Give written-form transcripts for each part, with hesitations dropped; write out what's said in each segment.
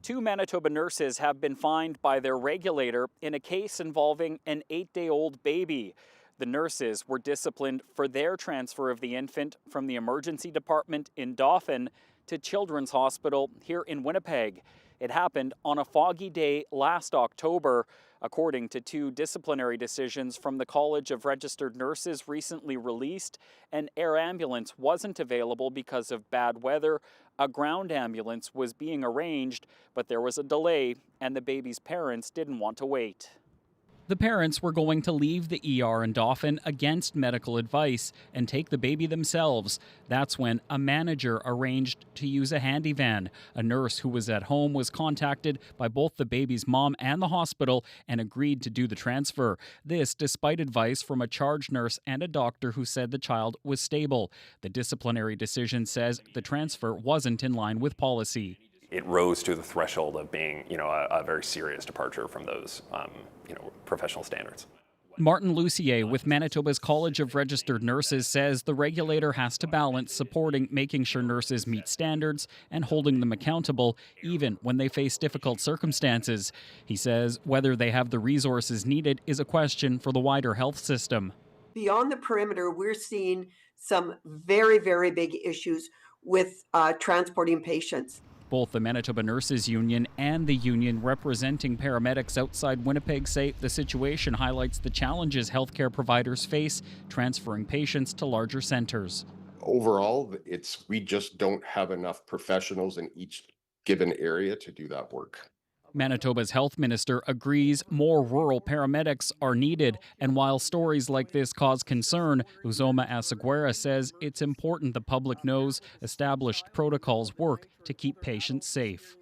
Two Manitoba nurses have been fined by their regulator in a case involving an 8-day-old baby. The nurses were disciplined for their transfer of the infant from the emergency department in Dauphin to Children's Hospital here in Winnipeg. It happened on a foggy day last October. According to two disciplinary decisions from the College of Registered Nurses recently released, an air ambulance wasn't available because of bad weather. A ground ambulance was being arranged, but there was a delay, and the baby's parents didn't want to wait. The parents were going to leave the ER in Dauphin against medical advice and take the baby themselves. That's when a manager arranged to use a handivan. A nurse who was at home was contacted by both the baby's mom and the hospital and agreed to do the transfer. This despite advice from a charge nurse and a doctor who said the child was stable. The disciplinary decision says the transfer wasn't in line with policy. It rose to the threshold of being, a very serious departure from those, professional standards. Martin Lucier with Manitoba's College of Registered Nurses says the regulator has to balance supporting making sure nurses meet standards and holding them accountable, even when they face difficult circumstances. He says whether they have the resources needed is a question for the wider health system. Beyond the perimeter, we're seeing some very, very big issues with transporting patients. Both the Manitoba Nurses Union and the union representing paramedics outside Winnipeg say the situation highlights the challenges healthcare providers face transferring patients to larger centers. Overall, we just don't have enough professionals in each given area to do that work. Manitoba's health minister agrees more rural paramedics are needed, and while stories like this cause concern, Uzoma Asaguera says it's important the public knows established protocols work to keep patients safe.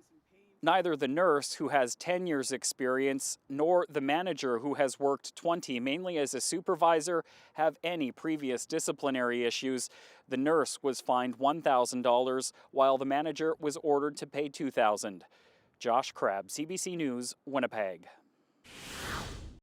Neither the nurse, who has 10 years' experience, nor the manager, who has worked 20, mainly as a supervisor, have any previous disciplinary issues. The nurse was fined $1,000, while the manager was ordered to pay $2,000. Josh Crabb, CBC News, Winnipeg.